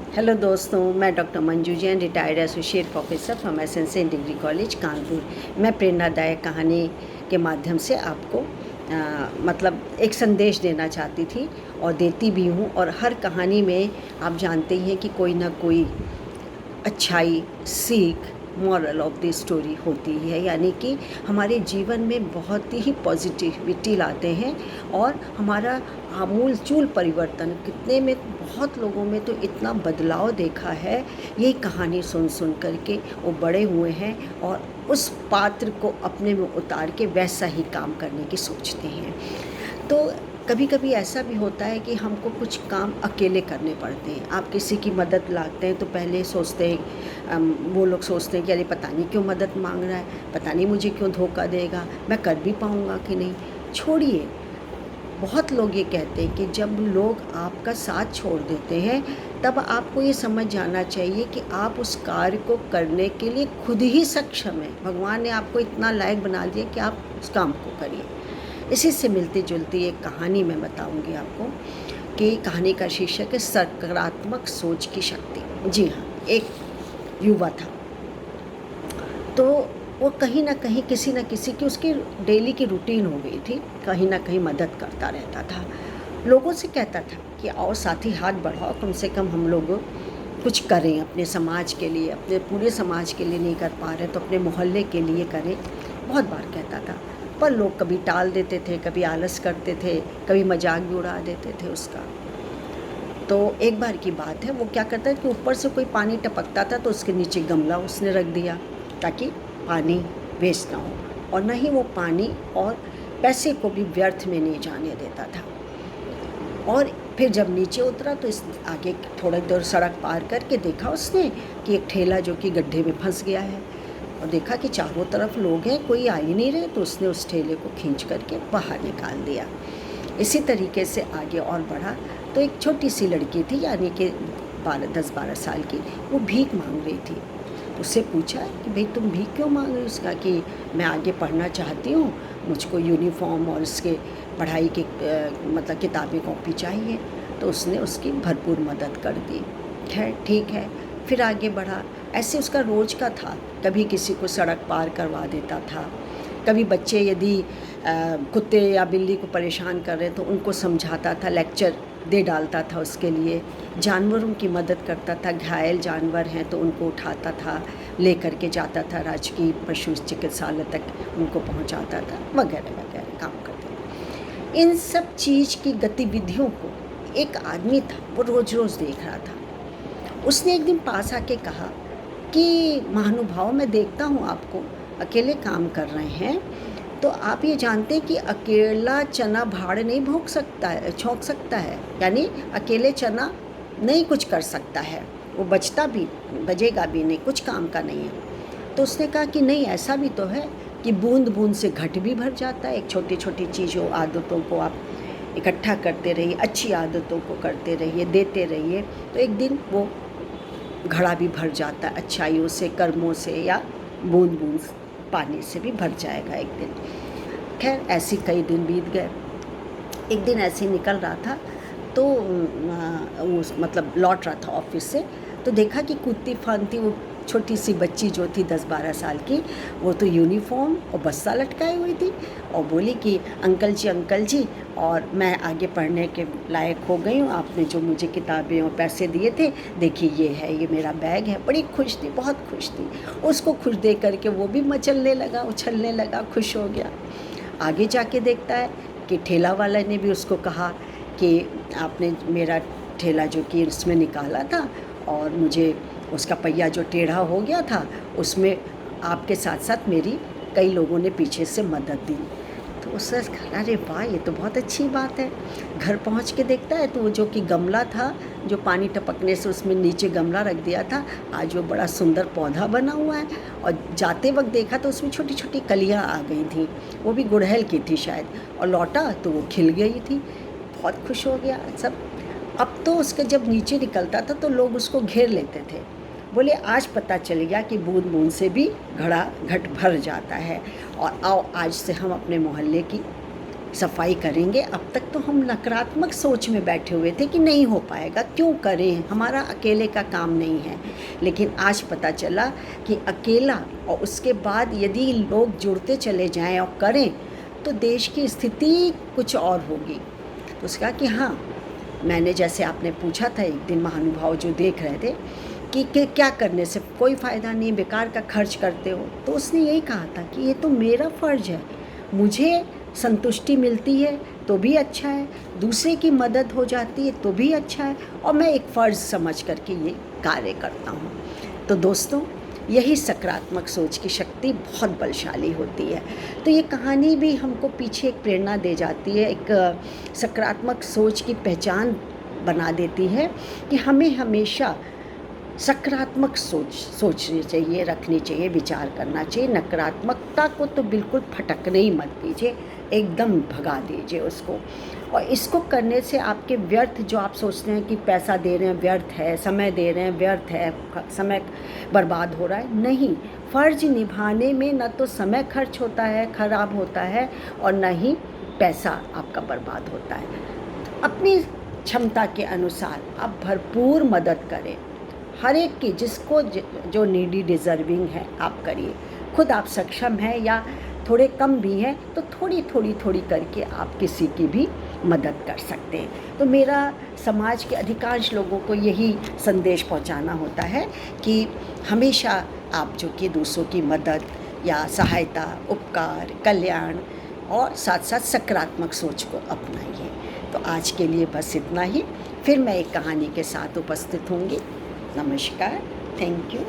Hello दोस्तों, मैं doctor Manju Jain, retired associate professor from SNC degree college Kanpur. मैं प्रेरणादायक कहानी के माध्यम से आपको मतलब एक संदेश देना चाहती थी और देती भी हूँ। और हर कहानी में आप जानते ही हैं कि कोई ना कोई अच्छाई, सीख, मॉरल ऑफ द स्टोरी होती है, यानी कि हमारे जीवन में बहुत ही पॉजिटिविटी लाते हैं और हमारा आमूल चूल परिवर्तन कितने में बहुत लोगों में तो इतना बदलाव देखा है ये कहानी सुन सुन करके वो बड़े हुए हैं और उस पात्र को अपने में उतार के वैसा ही काम करने की सोचते हैं। तो कभी कभी ऐसा भी होता है कि हमको कुछ काम अकेले करने पड़ते हैं। आप किसी की मदद लाते हैं तो पहले सोचते हैं, वो लोग सोचते हैं कि अरे पता नहीं क्यों मदद मांग रहा है, पता नहीं मुझे क्यों धोखा देगा, मैं कर भी पाऊँगा कि नहीं। छोड़िए, बहुत लोग ये कहते हैं कि जब लोग आपका साथ छोड़ देते हैं तब आपको ये समझ जाना चाहिए कि आप उस कार्य को करने के लिए खुद ही सक्षम हैं। भगवान ने आपको इतना लायक बना दिया कि आप उस काम को करिए। इसी से मिलती जुलती एक कहानी मैं बताऊंगी आपको कि कहानी का शीर्षक है सकारात्मक सोच की शक्ति। जी हाँ, एक युवा था तो वो कहीं ना कहीं किसी न किसी की उसकी डेली की रूटीन हो गई थी, कहीं ना कहीं मदद करता रहता था। लोगों से कहता था कि आओ साथी हाथ बढ़ाओ, कम से कम हम लोग कुछ करें अपने समाज के लिए, अपने पूरे समाज के लिए नहीं कर पा रहे तो अपने मोहल्ले के लिए करें। बहुत बार कहता था, पर लोग कभी टाल देते थे, कभी आलस करते थे, कभी मजाक भी उड़ा देते थे उसका। तो एक बार की बात है, वो क्या करता है कि ऊपर से कोई पानी टपकता था तो उसके नीचे गमला उसने रख दिया ताकि पानी वेस्ट ना हो, और न ही वो पानी और पैसे को भी व्यर्थ में नहीं जाने देता था। और फिर जब नीचे उतरा तो इस आगे थोड़ा दूर सड़क पार करके देखा उसने कि एक ठेला जो कि गड्ढे में फंस गया है, और देखा कि चारों तरफ लोग हैं, कोई आ ही नहीं रहे, तो उसने उस ठेले को खींच करके बाहर निकाल दिया। इसी तरीके से आगे और बढ़ा तो एक छोटी सी लड़की थी, यानी कि 10-12 साल की, वो भीख मांग रही थी। उससे पूछा कि भाई तुम भीख क्यों मांग रही हो? उसका कि मैं आगे पढ़ना चाहती हूँ, मुझको यूनिफॉर्म और इसके पढ़ाई के मतलब किताबें कॉपी चाहिए। तो उसने उसकी भरपूर मदद कर दी। खैर ठीक है, फिर आगे बढ़ा। ऐसे उसका रोज़ का था, कभी किसी को सड़क पार करवा देता था, कभी बच्चे यदि कुत्ते या बिल्ली को परेशान कर रहे तो उनको समझाता था, लेक्चर दे डालता था उसके लिए। जानवरों की मदद करता था, घायल जानवर हैं तो उनको उठाता था, ले करके जाता था राजकीय पशु चिकित्सालय तक, उनको पहुंचाता था, वगैरह वगैरह काम करता था। इन सब चीज़ की गतिविधियों को एक आदमी था, वो रोज़ रोज़ देख रहा था। उसने एक दिन पास आके कहा कि महानुभाव, मैं देखता हूँ आपको अकेले काम कर रहे हैं, तो आप ये जानते हैं कि अकेला चना भाड़ नहीं भोंक सकता है, छौंक सकता है, यानी अकेले चना नहीं कुछ कर सकता है, वो बजेगा भी नहीं, कुछ काम का नहीं है। तो उसने कहा कि नहीं, ऐसा भी तो है कि बूंद बूंद से घट भी भर जाता है। एक छोटी छोटी चीज़ों, आदतों को आप इकट्ठा करते रहिए, अच्छी आदतों को करते रहिए, देते रहिए, तो एक दिन वो घड़ा भी भर जाता है, अच्छाइयों से, कर्मों से, या बूंद बूंद पानी से भी भर जाएगा एक दिन। खैर ऐसे कई दिन बीत गए। एक दिन ऐसे ही निकल रहा था तो वो मतलब लौट रहा था ऑफिस से, तो देखा कि कूदती फांदती वो छोटी सी बच्ची जो थी 10-12 साल की, वो तो यूनिफॉर्म और बस्ता लटकाई हुई थी और बोली कि अंकल जी, और मैं आगे पढ़ने के लायक हो गई हूँ, आपने जो मुझे किताबें और पैसे दिए थे, देखिए ये है, ये मेरा बैग है। बड़ी खुश थी, बहुत खुश थी। उसको खुश देख करके वो भी मचलने लगा, उछलने लगा, खुश हो गया। आगे जाके देखता है कि ठेला वाला ने भी उसको कहा कि आपने मेरा ठेला जो कि उसमें निकाला था और मुझे उसका पहिया जो टेढ़ा हो गया था, उसमें आपके साथ साथ मेरी कई लोगों ने पीछे से मदद दी। तो उसने कहा अरे वाह, ये तो बहुत अच्छी बात है। घर पहुंच के देखता है तो वो जो कि गमला था, जो पानी टपकने से उसमें नीचे गमला रख दिया था, आज वो बड़ा सुंदर पौधा बना हुआ है। और जाते वक्त देखा तो उसमें छोटी छोटी कलियां आ गई थी, वो भी गुड़हल की थी शायद, और लौटा तो वो खिल गई थी। बहुत खुश हो गया सब। अब तो उसके जब नीचे निकलता था तो लोग उसको घेर लेते थे, बोले आज पता चल गया कि बूंद बूंद से भी घड़ा घट भर जाता है, और आओ आज से हम अपने मोहल्ले की सफाई करेंगे। अब तक तो हम नकारात्मक सोच में बैठे हुए थे कि नहीं हो पाएगा, क्यों करें, हमारा अकेले का काम नहीं है। लेकिन आज पता चला कि अकेला और उसके बाद यदि लोग जुड़ते चले जाएं और करें तो देश की स्थिति कुछ और होगी। तो उसने कहा कि हाँ, मैंने जैसे आपने पूछा था एक दिन महानुभाव जो देख रहे थे कि क्या करने से कोई फ़ायदा नहीं, बेकार का खर्च करते हो, तो उसने यही कहा था कि ये तो मेरा फ़र्ज़ है, मुझे संतुष्टि मिलती है तो भी अच्छा है, दूसरे की मदद हो जाती है तो भी अच्छा है, और मैं एक फ़र्ज़ समझ करके ये कार्य करता हूँ। तो दोस्तों, यही सकारात्मक सोच की शक्ति बहुत बलशाली होती है। तो ये कहानी भी हमको पीछे एक प्रेरणा दे जाती है, एक सकारात्मक सोच की पहचान बना देती है कि हमें हमेशा सकारात्मक सोचनी चाहिए, रखनी चाहिए, विचार करना चाहिए। नकारात्मकता को तो बिल्कुल फटकने ही मत दीजिए, एकदम भगा दीजिए उसको। और इसको करने से आपके व्यर्थ जो आप सोचते हैं कि पैसा दे रहे हैं व्यर्थ है, समय दे रहे हैं व्यर्थ है, समय बर्बाद हो रहा है, नहीं। फ़र्ज़ निभाने में न तो समय खर्च होता है, खराब होता है, और न ही पैसा आपका बर्बाद होता है। अपनी क्षमता के अनुसार आप भरपूर मदद करें, हर एक की, जिसको जो नीडी डिज़र्विंग है आप करिए। खुद आप सक्षम हैं या थोड़े कम भी हैं तो थोड़ी करके आप किसी की भी मदद कर सकते हैं। तो मेरा समाज के अधिकांश लोगों को यही संदेश पहुंचाना होता है कि हमेशा आप जो कि दूसरों की मदद या सहायता, उपकार, कल्याण और साथ साथ सकारात्मक सोच को अपनाइए। तो आज के लिए बस इतना ही। फिर मैं एक कहानी के साथ उपस्थित होंगी। नमस्कार, थैंक यू।